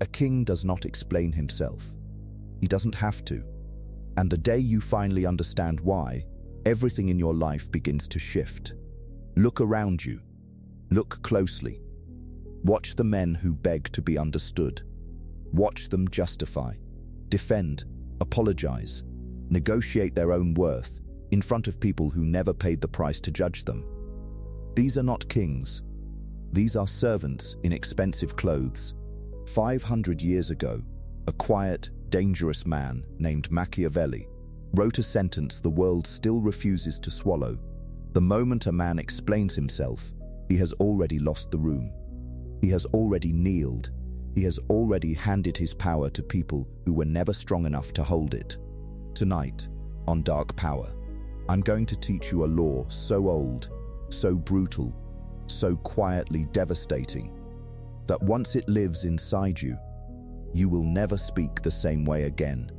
A king does not explain himself. He doesn't have to. And the day you finally understand why, everything in your life begins to shift. Look around you. Look closely. Watch the men who beg to be understood. Watch them justify, defend, apologize, negotiate their own worth in front of people who never paid the price to judge them. These are not kings. These are servants in expensive clothes. 500 years ago, a quiet, dangerous man named Machiavelli wrote a sentence the world still refuses to swallow. The moment a man explains himself, he has already lost the room. He has already kneeled. He has already handed his power to people who were never strong enough to hold it. Tonight, on Dark Power, I'm going to teach you a law so old, so brutal, so quietly devastating, that once it lives inside you, you will never speak the same way again.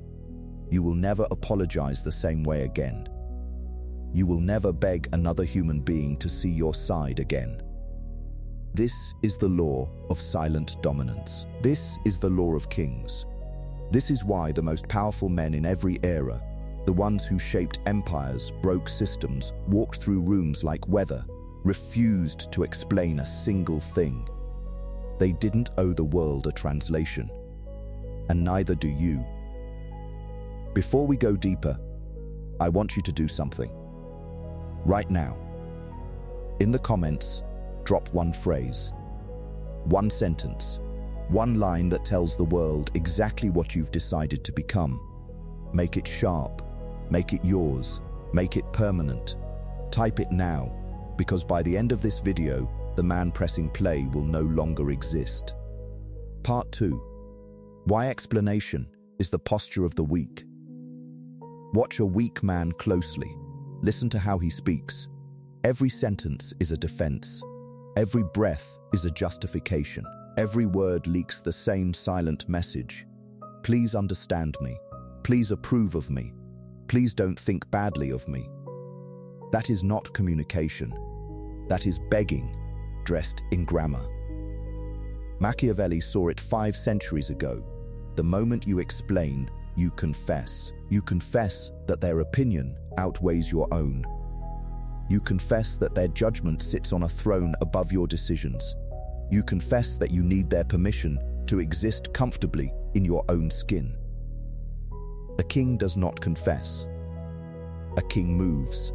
You will never apologize the same way again. You will never beg another human being to see your side again. This is the law of silent dominance. This is the law of kings. This is why the most powerful men in every era, the ones who shaped empires, broke systems, walked through rooms like weather, refused to explain a single thing. They didn't owe the world a translation, and neither do you. Before we go deeper, I want you to do something. Right now, in the comments, drop one phrase, one sentence, one line that tells the world exactly what you've decided to become. Make it sharp, make it yours, make it permanent. Type it now, because by the end of this video, the man pressing play will no longer exist. Part 2. Why explanation is the posture of the weak. Watch a weak man closely. Listen to how he speaks. Every sentence is a defense. Every breath is a justification. Every word leaks the same silent message. Please understand me. Please approve of me. Please don't think badly of me. That is not communication. That is begging, dressed in grammar. Machiavelli saw it 5 centuries ago. The moment you explain, you confess. You confess that their opinion outweighs your own. You confess that their judgment sits on a throne above your decisions. You confess that you need their permission to exist comfortably in your own skin. A king does not confess. A king moves.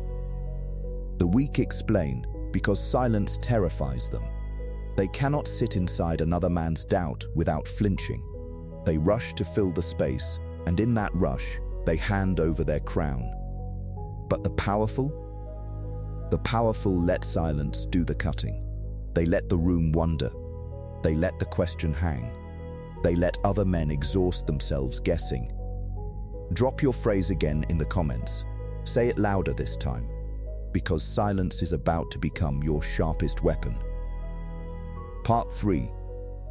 The weak explain because silence terrifies them. They cannot sit inside another man's doubt without flinching. They rush to fill the space, and in that rush, they hand over their crown. But the powerful let silence do the cutting. They let the room wonder. They let the question hang. They let other men exhaust themselves guessing. Drop your phrase again in the comments. Say it louder this time, because silence is about to become your sharpest weapon. Part 3.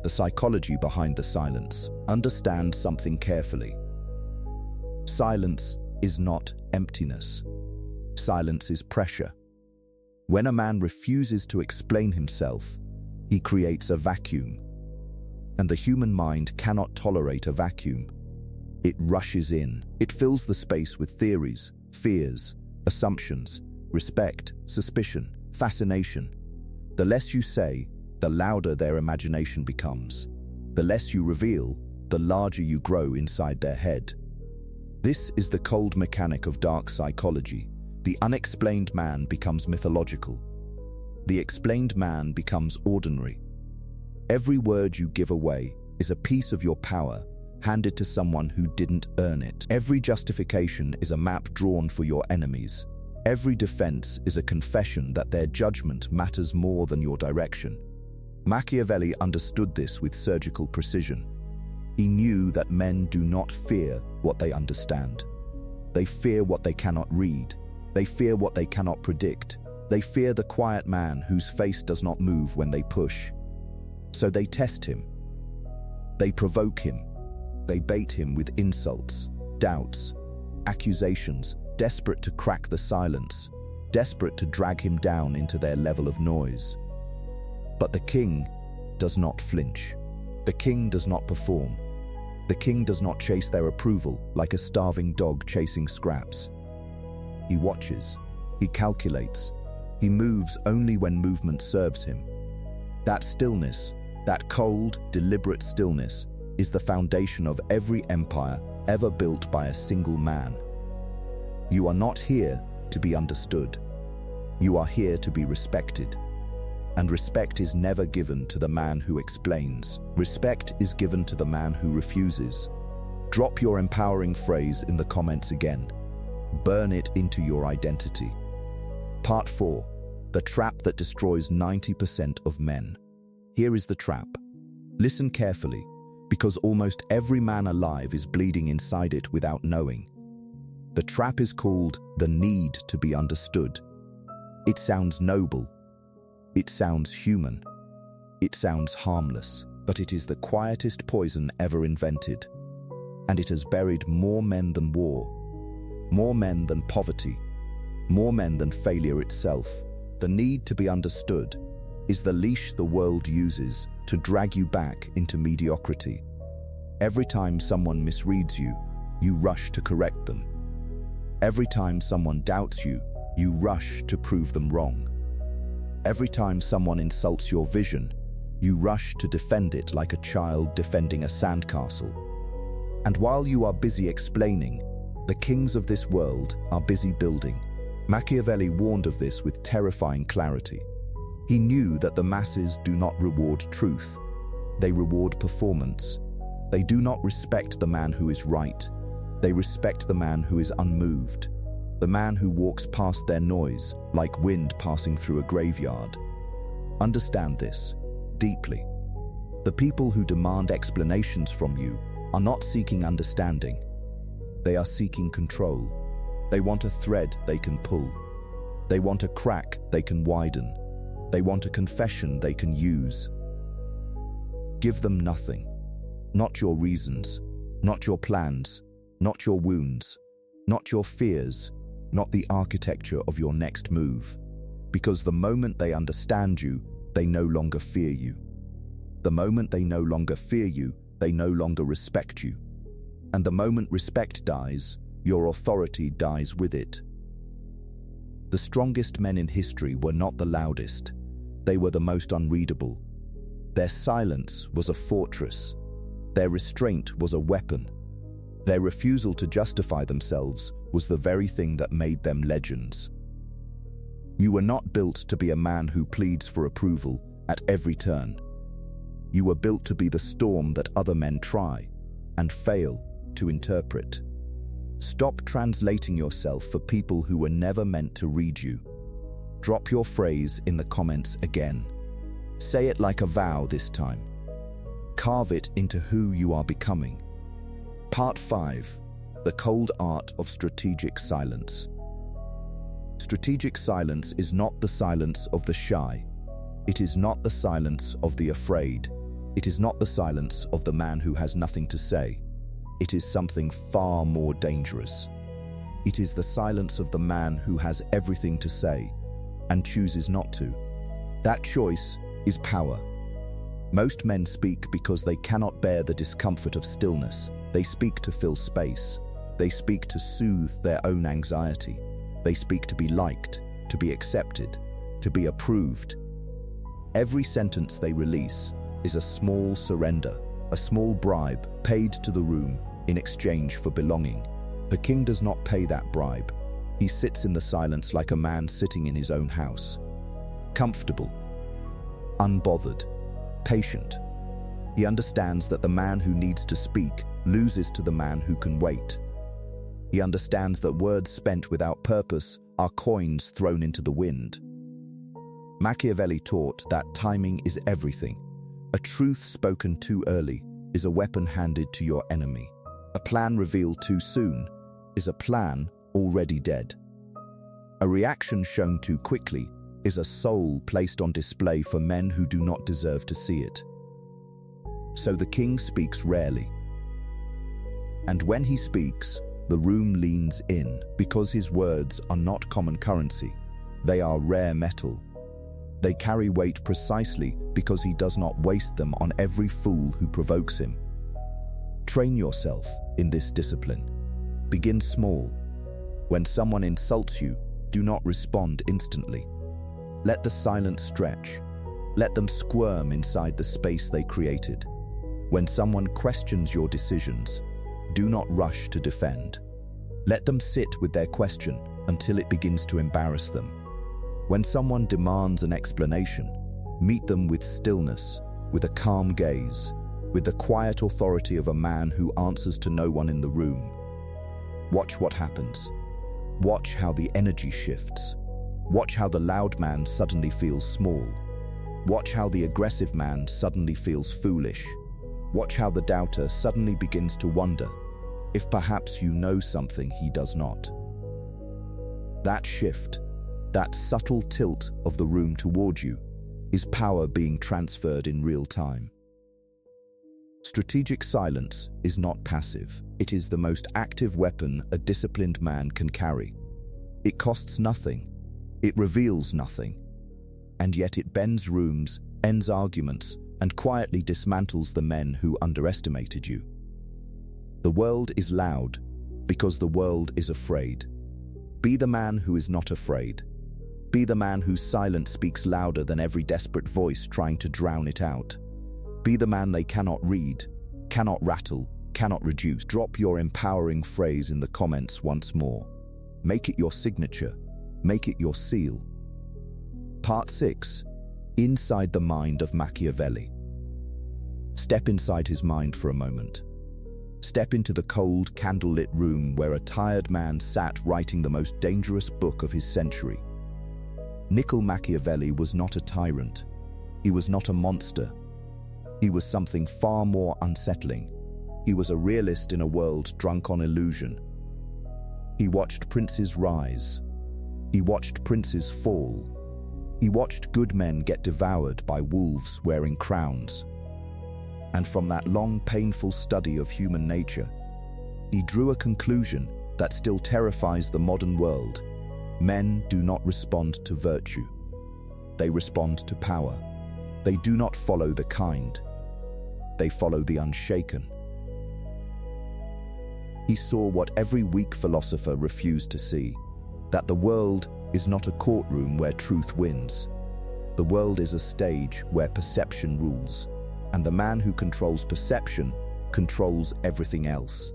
The psychology behind the silence. Understand something carefully. Silence is not emptiness. Silence is pressure. When a man refuses to explain himself, he creates a vacuum. And the human mind cannot tolerate a vacuum. It rushes in. It fills the space with theories, fears, assumptions, respect, suspicion, fascination. The less you say, the louder their imagination becomes. The less you reveal, the larger you grow inside their head. This is the cold mechanic of dark psychology. The unexplained man becomes mythological. The explained man becomes ordinary. Every word you give away is a piece of your power handed to someone who didn't earn it. Every justification is a map drawn for your enemies. Every defense is a confession that their judgment matters more than your direction. Machiavelli understood this with surgical precision. He knew that men do not fear what they understand. They fear what they cannot read. They fear what they cannot predict. They fear the quiet man whose face does not move when they push. So they test him. They provoke him. They bait him with insults, doubts, accusations, desperate to crack the silence, desperate to drag him down into their level of noise. But the king does not flinch. The king does not perform. The king does not chase their approval like a starving dog chasing scraps. He watches. He calculates. He moves only when movement serves him. That stillness, that cold, deliberate stillness, is the foundation of every empire ever built by a single man. You are not here to be understood. You are here to be respected. And respect is never given to the man who explains. Respect is given to the man who refuses. Drop your empowering phrase in the comments again. Burn it into your identity. Part 4. The trap that destroys 90% of men. Here is the trap. Listen carefully, because almost every man alive is bleeding inside it without knowing. The trap is called the need to be understood. It sounds noble. It sounds human. It sounds harmless, but it is the quietest poison ever invented. And it has buried more men than war, more men than poverty, more men than failure itself. The need to be understood is the leash the world uses to drag you back into mediocrity. Every time someone misreads you, you rush to correct them. Every time someone doubts you, you rush to prove them wrong. Every time someone insults your vision, you rush to defend it like a child defending a sandcastle. And while you are busy explaining, the kings of this world are busy building. Machiavelli warned of this with terrifying clarity. He knew that the masses do not reward truth. They reward performance. They do not respect the man who is right. They respect the man who is unmoved. The man who walks past their noise, like wind passing through a graveyard. Understand this deeply. The people who demand explanations from you are not seeking understanding. They are seeking control. They want a thread they can pull. They want a crack they can widen. They want a confession they can use. Give them nothing. Not your reasons, not your plans, not your wounds, not your fears, not the architecture of your next move. Because the moment they understand you, they no longer fear you. The moment they no longer fear you, they no longer respect you. And the moment respect dies, your authority dies with it. The strongest men in history were not the loudest. They were the most unreadable. Their silence was a fortress. Their restraint was a weapon. Their refusal to justify themselves was the very thing that made them legends. You were not built to be a man who pleads for approval at every turn. You were built to be the storm that other men try and fail to interpret. Stop translating yourself for people who were never meant to read you. Drop your phrase in the comments again. Say it like a vow this time. Carve it into who you are becoming. Part 5. The cold art of strategic silence. Strategic silence is not the silence of the shy. It is not the silence of the afraid. It is not the silence of the man who has nothing to say. It is something far more dangerous. It is the silence of the man who has everything to say and chooses not to. That choice is power. Most men speak because they cannot bear the discomfort of stillness. They speak to fill space. They speak to soothe their own anxiety. They speak to be liked, to be accepted, to be approved. Every sentence they release is a small surrender, a small bribe paid to the room in exchange for belonging. The king does not pay that bribe. He sits in the silence like a man sitting in his own house. Comfortable, unbothered, patient. He understands that the man who needs to speak loses to the man who can wait. He understands that words spent without purpose are coins thrown into the wind. Machiavelli taught that timing is everything. A truth spoken too early is a weapon handed to your enemy. A plan revealed too soon is a plan already dead. A reaction shown too quickly is a soul placed on display for men who do not deserve to see it. So the king speaks rarely. And when he speaks, the room leans in because his words are not common currency. They are rare metal. They carry weight precisely because he does not waste them on every fool who provokes him. Train yourself in this discipline. Begin small. When someone insults you, do not respond instantly. Let the silence stretch. Let them squirm inside the space they created. When someone questions your decisions, do not rush to defend. Let them sit with their question until it begins to embarrass them. When someone demands an explanation, meet them with stillness, with a calm gaze, with the quiet authority of a man who answers to no one in the room. Watch what happens. Watch how the energy shifts. Watch how the loud man suddenly feels small. Watch how the aggressive man suddenly feels foolish. Watch how the doubter suddenly begins to wonder if perhaps you know something he does not. That shift, that subtle tilt of the room toward you, is power being transferred in real time. Strategic silence is not passive. It is the most active weapon a disciplined man can carry. It costs nothing. It reveals nothing. And yet it bends rooms, ends arguments, and quietly dismantles the men who underestimated you. The world is loud because the world is afraid. Be the man who is not afraid. Be the man whose silence speaks louder than every desperate voice trying to drown it out. Be the man they cannot read, cannot rattle, cannot reduce. Drop your empowering phrase in the comments once more. Make it your signature. Make it your seal. Part 6. Inside the mind of Machiavelli. Step inside his mind for a moment. Step into the cold, candlelit room where a tired man sat writing the most dangerous book of his century. Niccolò Machiavelli was not a tyrant. He was not a monster. He was something far more unsettling. He was a realist in a world drunk on illusion. He watched princes rise. He watched princes fall. He watched good men get devoured by wolves wearing crowns. And from that long, painful study of human nature, he drew a conclusion that still terrifies the modern world. Men do not respond to virtue. They respond to power. They do not follow the kind. They follow the unshaken. He saw what every weak philosopher refused to see, that the world is not a courtroom where truth wins. The world is a stage where perception rules, and the man who controls perception controls everything else.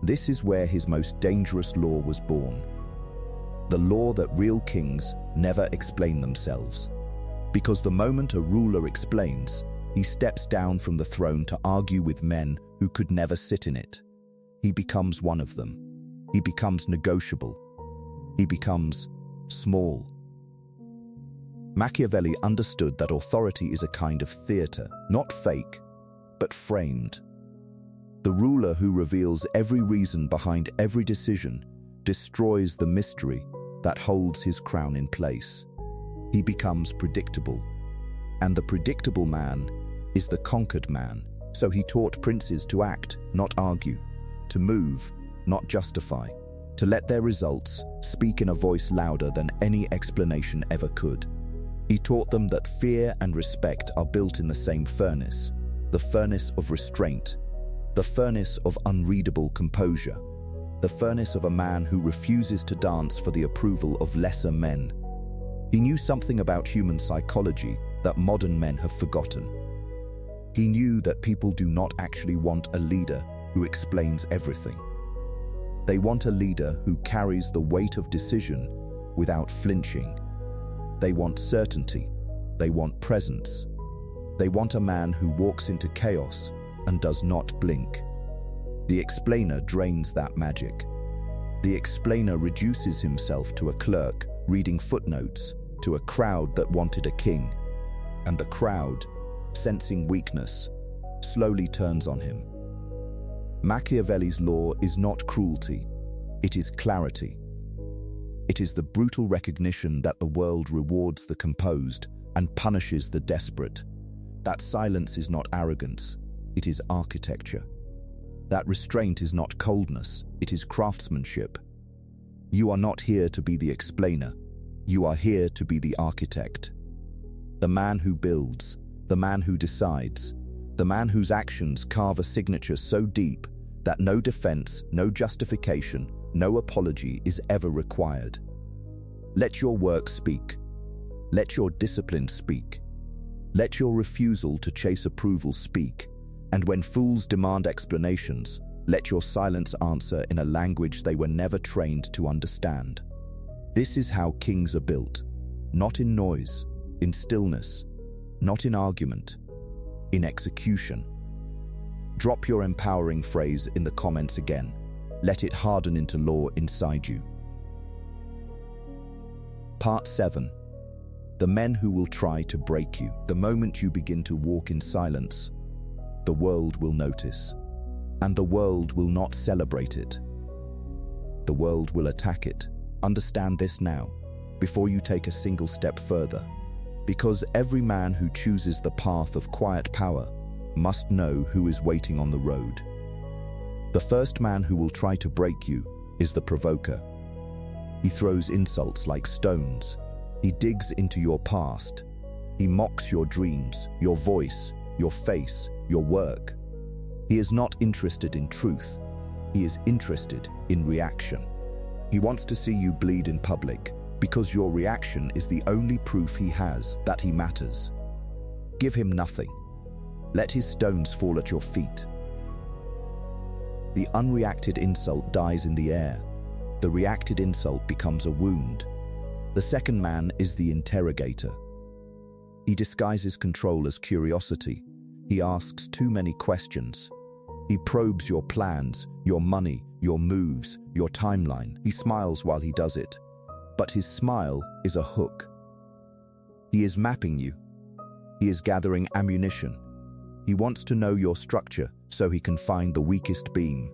This is where his most dangerous law was born. The law that real kings never explain themselves. Because the moment a ruler explains, he steps down from the throne to argue with men who could never sit in it. He becomes one of them. He becomes negotiable. He becomes small. Machiavelli understood that authority is a kind of theater, not fake, but framed. The ruler who reveals every reason behind every decision destroys the mystery that holds his crown in place. He becomes predictable. And the predictable man is the conquered man. So he taught princes to act, not argue, to move, not justify, to let their results speak in a voice louder than any explanation ever could. He taught them that fear and respect are built in the same furnace, the furnace of restraint, the furnace of unreadable composure, the furnace of a man who refuses to dance for the approval of lesser men. He knew something about human psychology that modern men have forgotten. He knew that people do not actually want a leader who explains everything. They want a leader who carries the weight of decision without flinching. They want certainty. They want presence. They want a man who walks into chaos and does not blink. The explainer drains that magic. The explainer reduces himself to a clerk reading footnotes to a crowd that wanted a king. And the crowd, sensing weakness, slowly turns on him. Machiavelli's law is not cruelty, it is clarity. It is the brutal recognition that the world rewards the composed and punishes the desperate. That silence is not arrogance, it is architecture. That restraint is not coldness, it is craftsmanship. You are not here to be the explainer, you are here to be the architect. The man who builds, the man who decides, the man whose actions carve a signature so deep that no defense, no justification, no apology is ever required. Let your work speak. Let your discipline speak. Let your refusal to chase approval speak. And when fools demand explanations, let your silence answer in a language they were never trained to understand. This is how kings are built, not in noise, in stillness, not in argument, in execution. Drop your empowering phrase in the comments again. Let it harden into law inside you. Part 7. The men who will try to break you. The moment you begin to walk in silence, the world will notice. And the world will not celebrate it. The world will attack it. Understand this now, before you take a single step further. Because every man who chooses the path of quiet power must know who is waiting on the road. The first man who will try to break you is the provoker. He throws insults like stones. He digs into your past. He mocks your dreams, your voice, your face, your work. He is not interested in truth. He is interested in reaction. He wants to see you bleed in public because your reaction is the only proof he has that he matters. Give him nothing. Let his stones fall at your feet. The unreacted insult dies in the air. The reacted insult becomes a wound. The second man is the interrogator. He disguises control as curiosity. He asks too many questions. He probes your plans, your money, your moves, your timeline. He smiles while he does it. But his smile is a hook. He is mapping you. He is gathering ammunition. He wants to know your structure so he can find the weakest beam.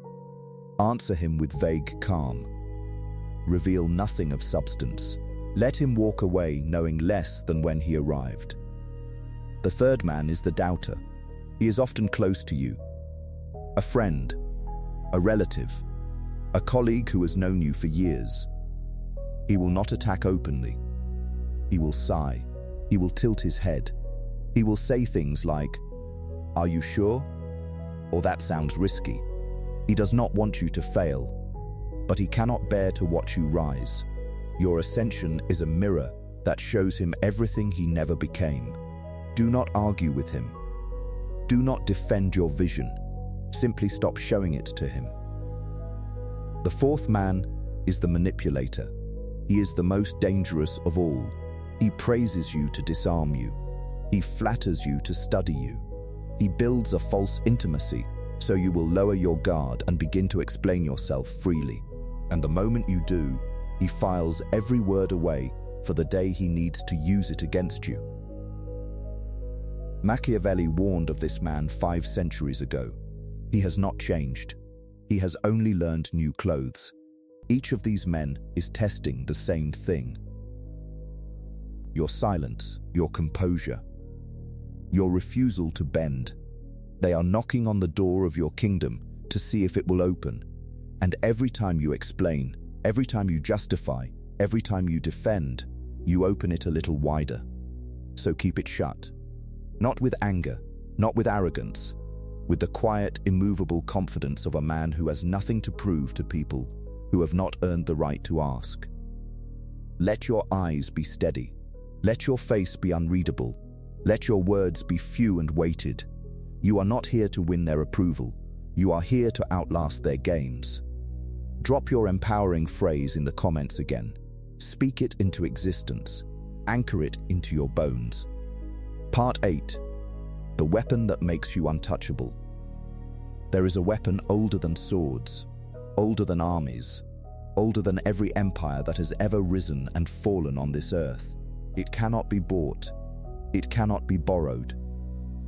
Answer him with vague calm. Reveal nothing of substance. Let him walk away knowing less than when he arrived. The third man is the doubter. He is often close to you. A friend, a relative, a colleague who has known you for years. He will not attack openly. He will sigh. He will tilt his head. He will say things like, "Are you sure?" Or "That sounds risky." He does not want you to fail, but he cannot bear to watch you rise. Your ascension is a mirror that shows him everything he never became. Do not argue with him. Do not defend your vision. Simply stop showing it to him. The fourth man is the manipulator. He is the most dangerous of all. He praises you to disarm you. He flatters you to study you. He builds a false intimacy so you will lower your guard and begin to explain yourself freely. And the moment you do, he files every word away for the day he needs to use it against you. Machiavelli warned of this man 5 centuries ago. He has not changed. He has only learned new clothes. Each of these men is testing the same thing. Your silence, your composure, your refusal to bend. They are knocking on the door of your kingdom to see if it will open. And every time you explain, every time you justify, every time you defend, you open it a little wider. So keep it shut. Not with anger, not with arrogance, with the quiet, immovable confidence of a man who has nothing to prove to people who have not earned the right to ask. Let your eyes be steady. Let your face be unreadable. Let your words be few and weighted. You are not here to win their approval. You are here to outlast their games. Drop your empowering phrase in the comments again. Speak it into existence. Anchor it into your bones. Part 8. The weapon that makes you untouchable. There is a weapon older than swords, older than armies, older than every empire that has ever risen and fallen on this earth. It cannot be bought. It cannot be borrowed.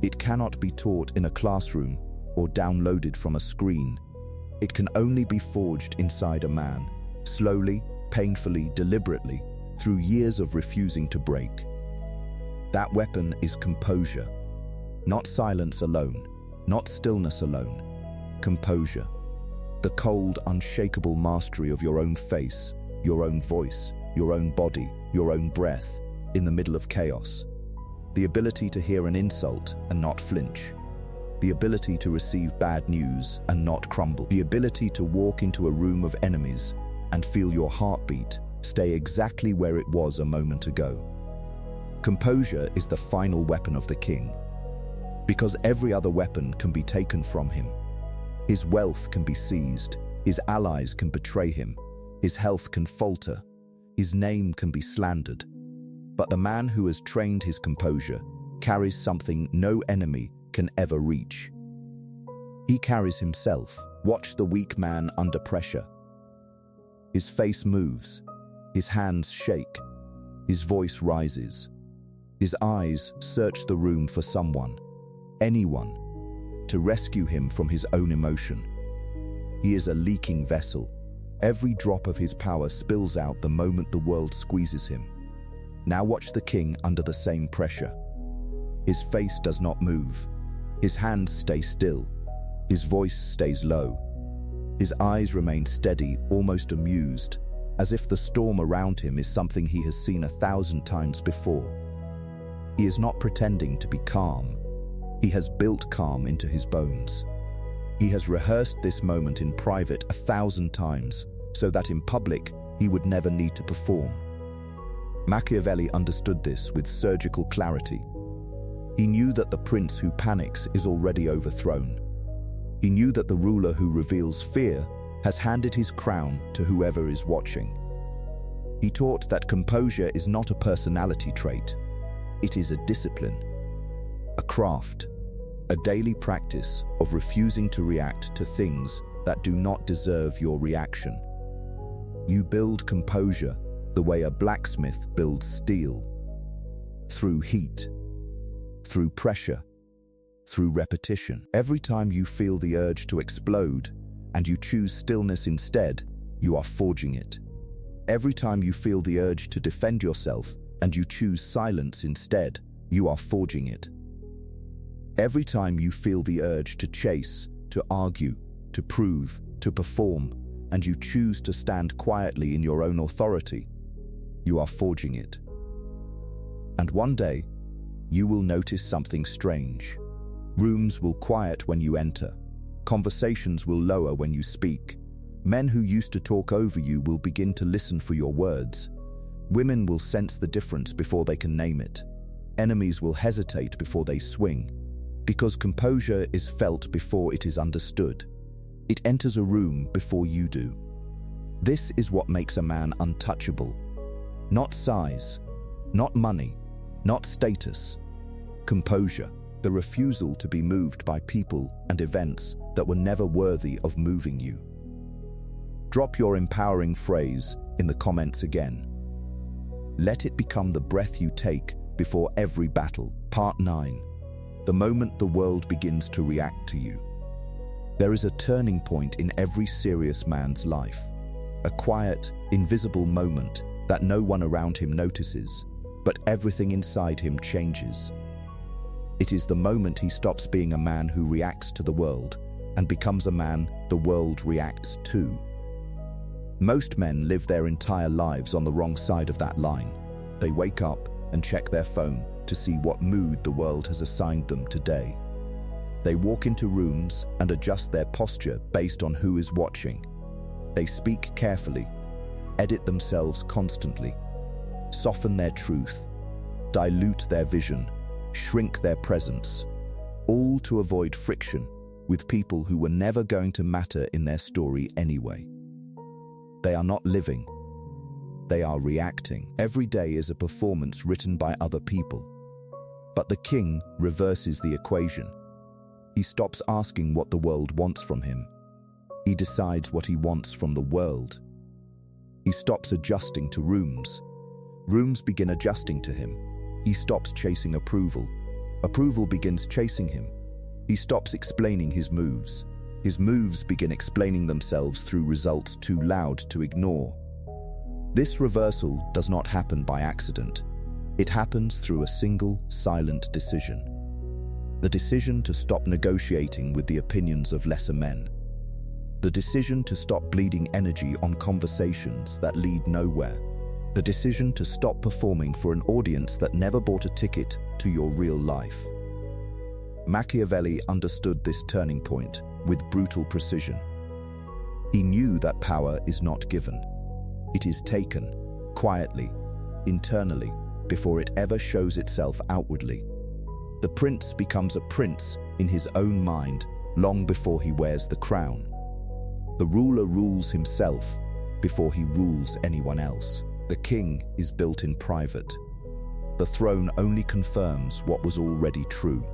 It cannot be taught in a classroom or downloaded from a screen. It can only be forged inside a man, slowly, painfully, deliberately, through years of refusing to break. That weapon is composure. Not silence alone, not stillness alone. Composure. The cold, unshakable mastery of your own face, your own voice, your own body, your own breath, in the middle of chaos. The ability to hear an insult and not flinch. The ability to receive bad news and not crumble. The ability to walk into a room of enemies and feel your heartbeat stay exactly where it was a moment ago. Composure is the final weapon of the king, because every other weapon can be taken from him. His wealth can be seized, his allies can betray him, his health can falter, his name can be slandered. But the man who has trained his composure carries something no enemy can ever reach. He carries himself. Watch the weak man under pressure. His face moves, his hands shake, his voice rises. His eyes search the room for someone, anyone, to rescue him from his own emotion. He is a leaking vessel. Every drop of his power spills out the moment the world squeezes him. Now watch the king under the same pressure. His face does not move. His hands stay still. His voice stays low. His eyes remain steady, almost amused, as if the storm around him is something he has seen 1,000 times before. He is not pretending to be calm. He has built calm into his bones. He has rehearsed this moment in private 1,000 times, so that in public he would never need to perform. Machiavelli understood this with surgical clarity. He knew that the prince who panics is already overthrown. He knew that the ruler who reveals fear has handed his crown to whoever is watching. He taught that composure is not a personality trait. It is a discipline, a craft, a daily practice of refusing to react to things that do not deserve your reaction. You build composure the way a blacksmith builds steel, through heat, through pressure, through repetition. Every time you feel the urge to explode and you choose stillness instead, you are forging it. Every time you feel the urge to defend yourself and you choose silence instead, you are forging it. Every time you feel the urge to chase, to argue, to prove, to perform, and you choose to stand quietly in your own authority, you are forging it. And one day, you will notice something strange. Rooms will quiet when you enter. Conversations will lower when you speak. Men who used to talk over you will begin to listen for your words. Women will sense the difference before they can name it. Enemies will hesitate before they swing. Because composure is felt before it is understood. It enters a room before you do. This is what makes a man untouchable. Not size, not money, not status. Composure, the refusal to be moved by people and events that were never worthy of moving you. Drop your empowering phrase in the comments again. Let it become the breath you take before every battle. Part 9. The moment the world begins to react to you. There is a turning point in every serious man's life. A quiet, invisible moment that no one around him notices, but everything inside him changes. It is the moment he stops being a man who reacts to the world and becomes a man the world reacts to. Most men live their entire lives on the wrong side of that line. They wake up and check their phone to see what mood the world has assigned them today. They walk into rooms and adjust their posture based on who is watching. They speak carefully, edit themselves constantly, soften their truth, dilute their vision, shrink their presence, all to avoid friction with people who were never going to matter in their story anyway. They are not living. They are reacting. Every day is a performance written by other people. But the king reverses the equation. He stops asking what the world wants from him. He decides what he wants from the world. He stops adjusting to rooms. Rooms begin adjusting to him. He stops chasing approval. Approval begins chasing him. He stops explaining his moves. His moves begin explaining themselves through results too loud to ignore. This reversal does not happen by accident. It happens through a single, silent decision. The decision to stop negotiating with the opinions of lesser men. The decision to stop bleeding energy on conversations that lead nowhere. The decision to stop performing for an audience that never bought a ticket to to your real life. Machiavelli understood this turning point with brutal precision. He knew that power is not given. It is taken, quietly, internally, before it ever shows itself outwardly. The prince becomes a prince in his own mind long before he wears the crown. The ruler rules himself before he rules anyone else. The king is built in private. The throne only confirms what was already true.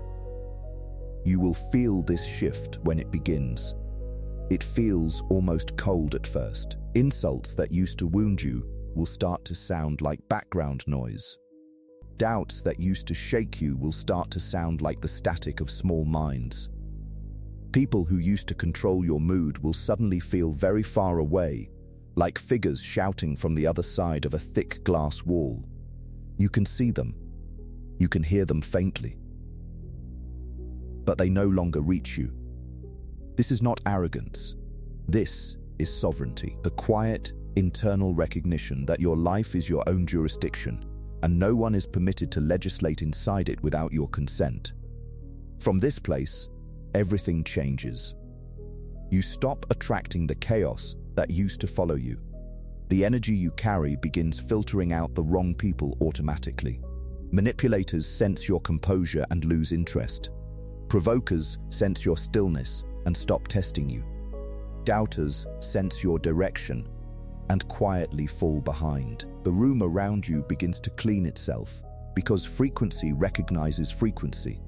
You will feel this shift when it begins. It feels almost cold at first. Insults that used to wound you will start to sound like background noise. Doubts that used to shake you will start to sound like the static of small minds. People who used to control your mood will suddenly feel very far away, like figures shouting from the other side of a thick glass wall. You can see them. You can hear them faintly. But they no longer reach you. This is not arrogance. This is sovereignty, the quiet, internal recognition that your life is your own jurisdiction, and no one is permitted to legislate inside it without your consent. From this place, everything changes. You stop attracting the chaos that used to follow you. The energy you carry begins filtering out the wrong people automatically. Manipulators sense your composure and lose interest. Provokers sense your stillness and stop testing you. Doubters sense your direction and quietly fall behind. The room around you begins to clean itself because frequency recognizes frequency,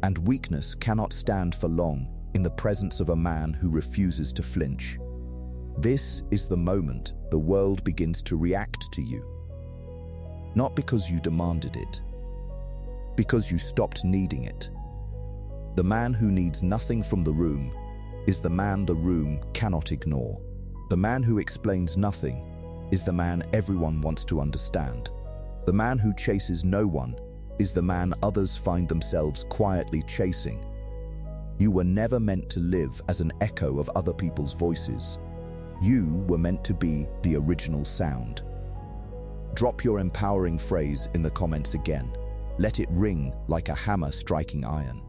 and weakness cannot stand for long in the presence of a man who refuses to flinch. This is the moment the world begins to react to you. Not because you demanded it, because you stopped needing it. The man who needs nothing from the room is the man the room cannot ignore. The man who explains nothing is the man everyone wants to understand. The man who chases no one is the man others find themselves quietly chasing. You were never meant to live as an echo of other people's voices. You were meant to be the original sound. Drop your empowering phrase in the comments again. Let it ring like a hammer striking iron.